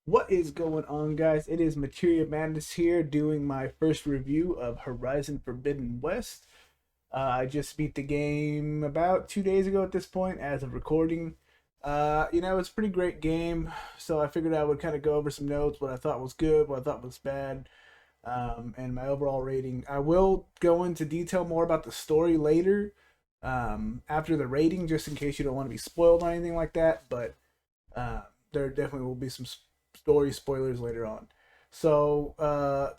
What is going on, guys? It is Materia Madness here doing my first review of Horizon Forbidden West. I just beat the game about 2 days ago at this point, as of recording. It's a pretty great game, so I figured I would kind of go over some notes, what I thought was good, what I thought was bad, and my overall rating. I will go into detail more about the story later, after the rating, just in case you don't want to be spoiled or anything like that, but uh, there definitely will be some story spoilers later on. So,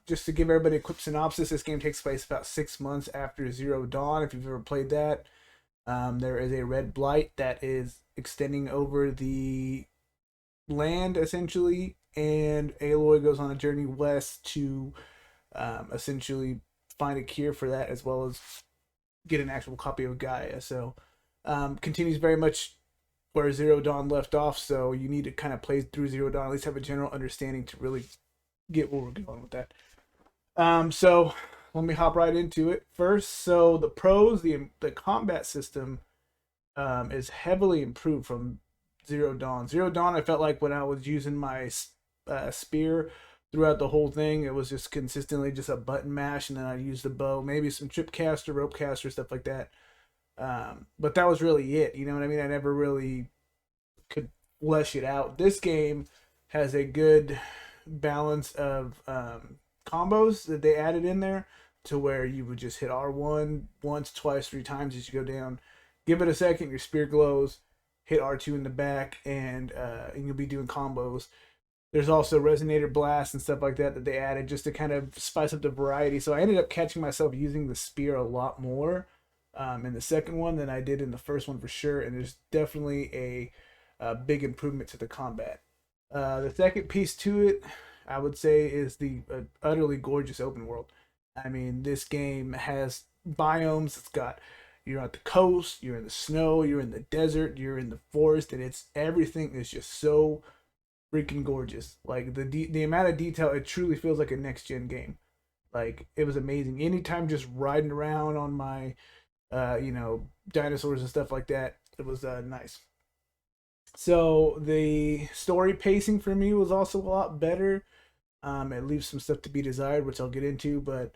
just to give everybody a quick synopsis, this game takes place about 6 months after Zero Dawn. If you've ever played that, there is a red blight that is extending over the land essentially, and Aloy goes on a journey west to essentially find a cure for that, as well as get an actual copy of Gaia. So, continues very much where Zero Dawn left off. So you need to kind of play through Zero Dawn, at least have a general understanding to really get where we're going with that. So let me hop right into it first. So the pros, the combat system is heavily improved from Zero Dawn. Zero Dawn, I felt like when I was using my spear throughout the whole thing, it was just consistently just a button mash, and then I used the bow, maybe some trip caster, rope caster, stuff like that. But that was really it. You know what I mean? I never really could flesh it out. This game has a good balance of combos that they added in there to where you would just hit R1 once, twice, 3 times as you go down. Give it a second, your spear glows. Hit R2 in the back, and you'll be doing combos. There's also resonator blasts and stuff like that that they added just to kind of spice up the variety. So I ended up catching myself using the spear a lot more in the second one than I did in the first one for sure. And there's definitely a big improvement to the combat. The second piece to it, I would say, is the utterly gorgeous open world. I mean, this game has biomes. It's got you're at the coast, you're in the snow, you're in the desert, you're in the forest, and it's everything is just so freaking gorgeous. Like the amount of detail, it truly feels like a next gen game. Like it was amazing. Anytime just riding around on my dinosaurs and stuff like that, it was nice. So the story pacing for me was also a lot better. It leaves some stuff to be desired, which I'll get into, but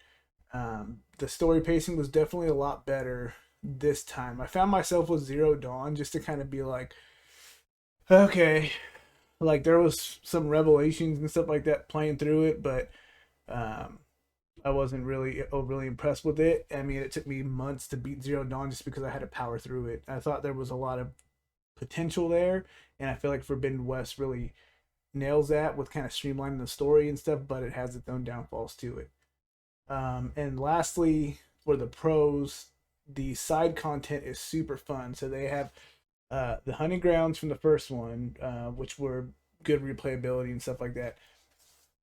the story pacing was definitely a lot better this time. I found myself with Zero Dawn just to kind of be like, okay, like there was some revelations and stuff like that playing through it, but um, I wasn't really overly impressed with it. I mean, it took me months to beat Zero Dawn just because I had to power through it. I thought there was a lot of potential there, and I feel like Forbidden West really nails that with kind of streamlining the story and stuff, but it has its own downfalls to it. And lastly, for the pros, the side content is super fun. So they have the hunting grounds from the first one, which were good replayability and stuff like that.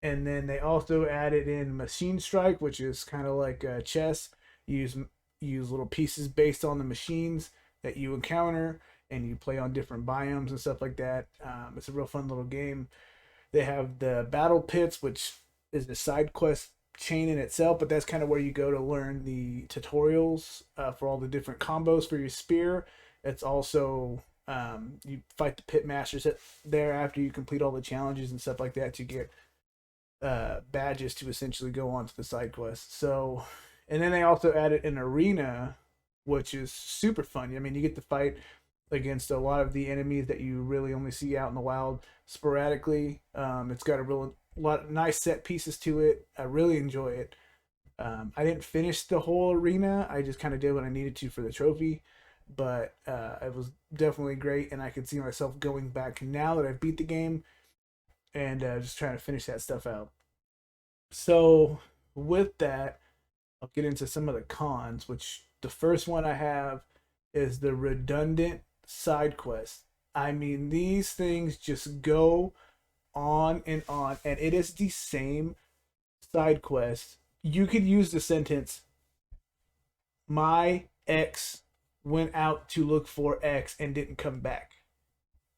And then they also added in Machine Strike, which is kind of like chess. You use little pieces based on the machines that you encounter, and you play on different biomes and stuff like that. It's a real fun little game. They have the battle pits, which is the side quest chain in itself, but that's kind of where you go to learn the tutorials for all the different combos for your spear. It's also you fight the pit masters there after you complete all the challenges and stuff like that to get badges to essentially go on to the side quests. So, and then they also added an arena, which is super fun. I mean, you get to fight against a lot of the enemies that you really only see out in the wild sporadically. It's got a real lot of nice set pieces to it. I really enjoy it. I didn't finish the whole arena. I just kind of did what I needed to for the trophy, but it was definitely great, and I could see myself going back now that I've beat the game and just trying to finish that stuff out. So with that, I'll get into some of the cons. Which the first one I have is the redundant side quests. I mean, these things just go on, and it is the same side quest. You could use the sentence, "My ex went out to look for X and didn't come back,"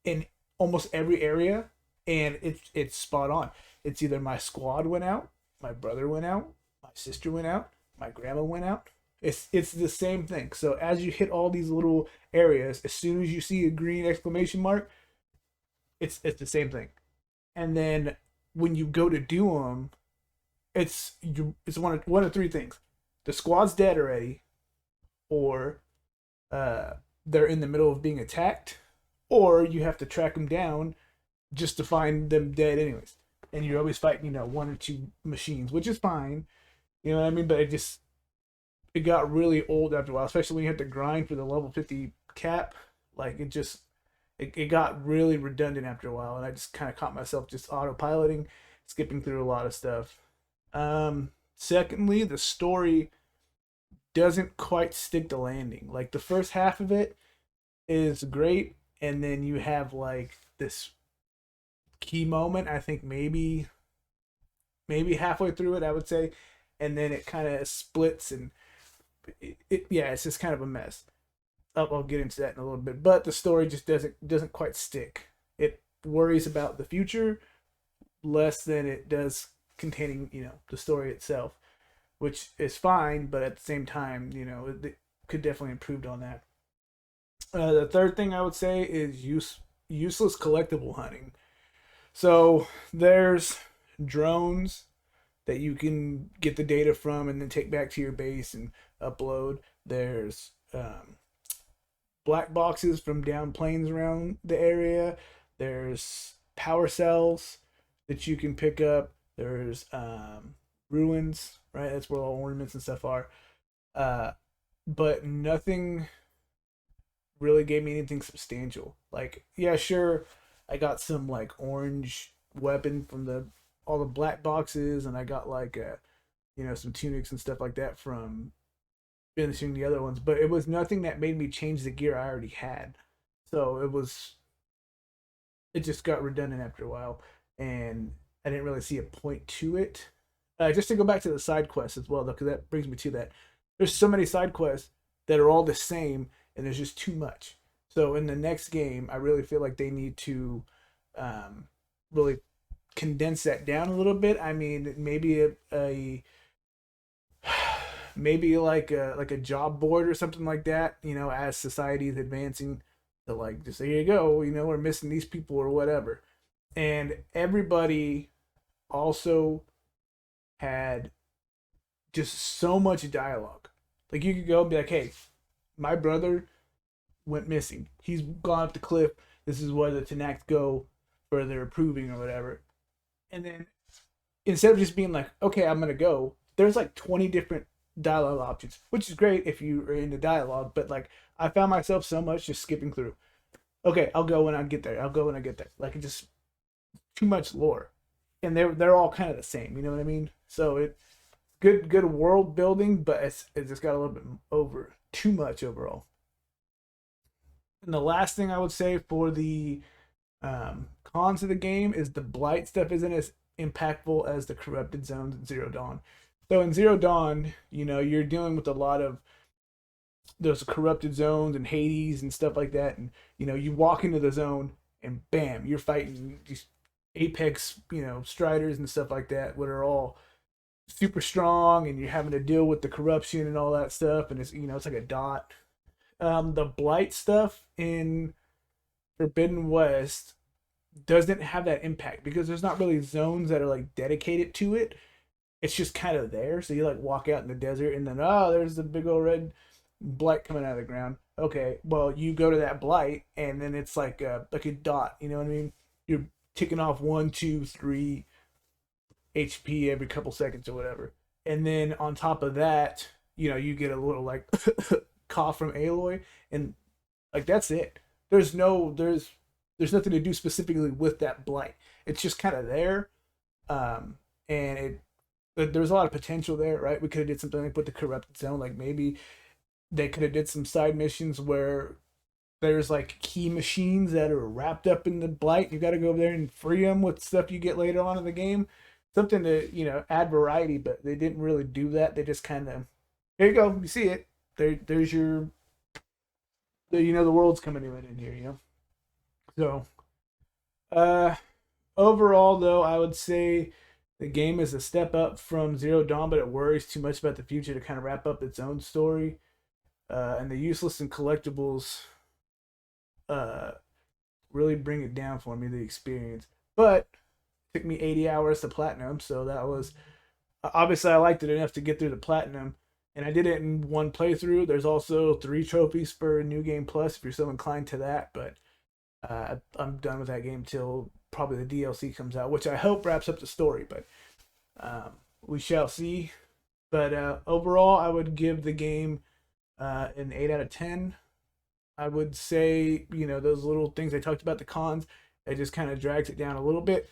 in almost every area, and it's spot on. It's either my squad went out, my brother went out, my sister went out, my grandma went out. It's the same thing. So as you hit all these little areas, as soon as you see a green exclamation mark, it's the same thing. and then when you go to do them, it's one of three things: the squad's dead already, or uh, they're in the middle of being attacked, or you have to track them down just to find them dead anyways. And you're always fighting, one or two machines, which is fine. You know what I mean? But it got really old after a while, especially when you have to grind for the level 50 cap. Like it got really redundant after a while, and I just kind of caught myself just autopiloting, skipping through a lot of stuff. Secondly, the story doesn't quite stick the landing. Like the first half of it is great, and then you have like this key moment. I think maybe halfway through it, I would say, and then it kind of splits, and yeah, it's just kind of a mess. I'll get into that in a little bit, but the story just doesn't quite stick. It worries about the future less than it does containing the story itself, which is fine, but at the same time, it could definitely improved on that. The third thing I would say is useless collectible hunting. So there's drones that you can get the data from and then take back to your base and upload. There's black boxes from down planes around the area. There's power cells that you can pick up. There's ruins, right? That's where all ornaments and stuff are. Uh, but nothing really gave me anything substantial. Like, yeah, sure, I got some like orange weapon from the all the black boxes, and I got like some tunics and stuff like that from finishing the other ones. But it was nothing that made me change the gear I already had. So it just got redundant after a while, and I didn't really see a point to it. Just to go back to the side quests as well, though, because that brings me to that. There's so many side quests that are all the same, and there's just too much. So in the next game, I really feel like they need to really condense that down a little bit. I mean, maybe a maybe like a job board or something like that. As society is advancing, to like just here you go. We're missing these people or whatever, and everybody also had just so much dialogue. Like you could go and be like, "Hey, my brother went missing. He's gone up the cliff. This is where the Tanakh go for their approving or whatever." And then instead of just being like, "Okay, I'm gonna go," there's like 20 different dialogue options, which is great if you are into dialogue. But like, I found myself so much just skipping through. Okay, I'll go when I get there. I'll go when I get there. Like it just too much lore, and they're all kind of the same. You know what I mean? So it good world building, but it just got a little bit over too much overall. And the last thing I would say for the cons of the game is the blight stuff isn't as impactful as the corrupted zones in Zero Dawn. So in Zero Dawn, you're dealing with a lot of those corrupted zones and Hades and stuff like that, and you walk into the zone and bam, you're fighting these apex, striders and stuff like that, what are all super strong, and you're having to deal with the corruption and all that stuff, and it's like a dot. The blight stuff in Forbidden West doesn't have that impact because there's not really zones that are like dedicated to it. It's just kind of there. So you like walk out in the desert and then there's the big old red blight coming out of the ground. Okay, well you go to that blight and then it's like a dot. You know what I mean? You're ticking off 1, 2, 3 HP every couple seconds or whatever. And then on top of that, you get a little like cough from Aloy, and like that's it. There's nothing to do specifically with that blight. It's just kind of there, and there's a lot of potential there, right? We could have did something like with the corrupted zone, like maybe they could have did some side missions where there's like key machines that are wrapped up in the blight. You got to go over there and free them with stuff you get later on in the game. Something to add variety, but they didn't really do that. They just kind of there you go. You see it. There's the world's coming to an end here. So uh, overall, though, I would say the game is a step up from Zero Dawn, but it worries too much about the future to kind of wrap up its own story. And the useless and collectibles uh, really bring it down for me, the experience. But Took me 80 hours to platinum, so that was obviously I liked it enough to get through the platinum. And I did it in one playthrough. There's also 3 trophies for New Game Plus if you're so inclined to that. But I'm done with that game till probably the DLC comes out, which I hope wraps up the story. But we shall see. But overall, I would give the game an 8 out of 10. I would say, those little things I talked about, the cons, it just kind of drags it down a little bit.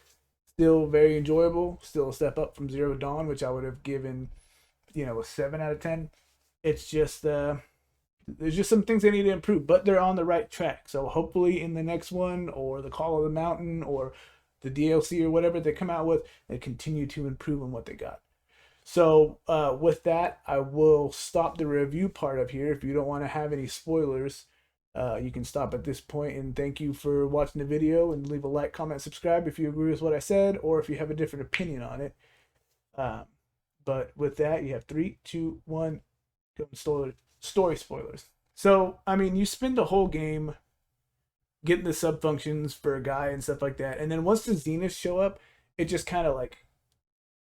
Still very enjoyable. Still a step up from Zero Dawn, which I would have given, a 7 out of 10. It's just, there's just some things they need to improve, but they're on the right track. So hopefully in the next one, or the Call of the Mountain, or the DLC, or whatever they come out with, they continue to improve on what they got. So with that, I will stop the review part of here. If you don't want to have any spoilers, you can stop at this point, and thank you for watching the video, and leave a like, comment, subscribe if you agree with what I said, or if you have a different opinion on it. But with that, you have 3, 2, 1, go story spoilers. So, I mean, you spend the whole game getting the sub functions for a guy and stuff like that, and then once the Zeniths show up, it just kind of like,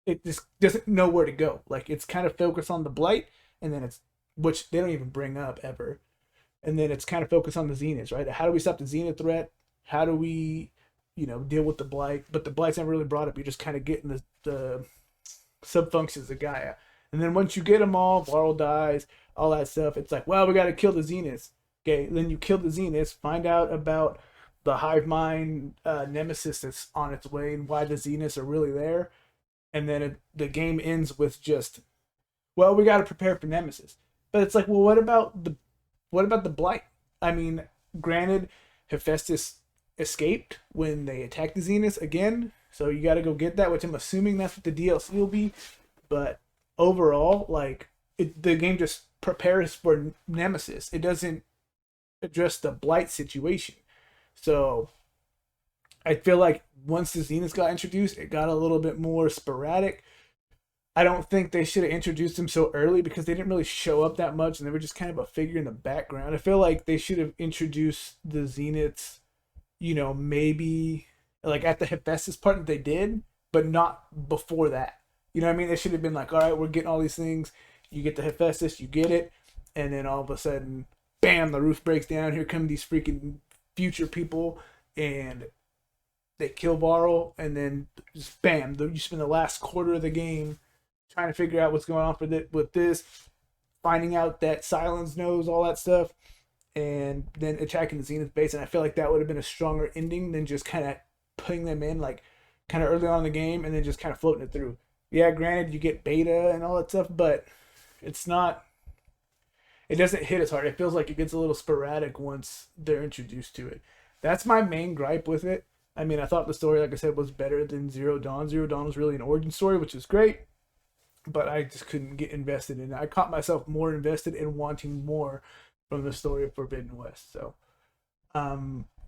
it just doesn't know where to go. Like, it's kind of focused on the Blight, and then which they don't even bring up ever. And then it's kind of focused on the Zeniths, right? How do we stop the Zenith threat? How do we, deal with the Blight? But the Blight's never really brought up. You're just kind of getting the sub-functions of Gaia. And then once you get them all, Varl dies, all that stuff. It's like, well, we got to kill the Zeniths. Okay, then you kill the Zeniths, find out about the hive mind nemesis that's on its way and why the Zeniths are really there. And then the game ends with just, well, we got to prepare for nemesis. But it's like, well, what about the Blight? I mean, granted, Hephaestus escaped when they attacked the Zeniths again, so you got to go get that, which I'm assuming that's what the DLC will be. But overall, like, the game just prepares for nemesis. It doesn't address the Blight situation. So I feel like once the Zeniths got introduced, it got a little bit more sporadic. I don't think they should have introduced them so early because they didn't really show up that much, and they were just kind of a figure in the background. I feel like they should have introduced the Zeniths, maybe like at the Hephaestus part that they did, but not before that. You know what I mean? They should have been like, all right, we're getting all these things. You get the Hephaestus, you get it, and then all of a sudden, bam, the roof breaks down. Here come these freaking future people, and they kill Varl, and then just bam, you spend the last quarter of the game trying to figure out what's going on with this, finding out that Silence knows all that stuff, and then attacking the Zenith base. And I feel like that would have been a stronger ending than just kind of putting them in like kind of early on in the game and then just kind of floating it through. Yeah, granted, you get beta and all that stuff, but it doesn't hit as hard. It feels like it gets a little sporadic once they're introduced to it. That's my main gripe with it. I mean, I thought the story, like I said, was better than Zero Dawn. Zero Dawn was really an origin story, which is great, but I just couldn't get invested in it. I caught myself more invested in wanting more from the story of Forbidden West. So,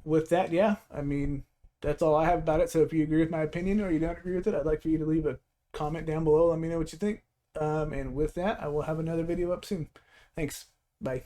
with that, yeah, I mean, that's all I have about it. So if you agree with my opinion or you don't agree with it, I'd like for you to leave a comment down below. Let me know what you think. And with that, I will have another video up soon. Thanks. Bye.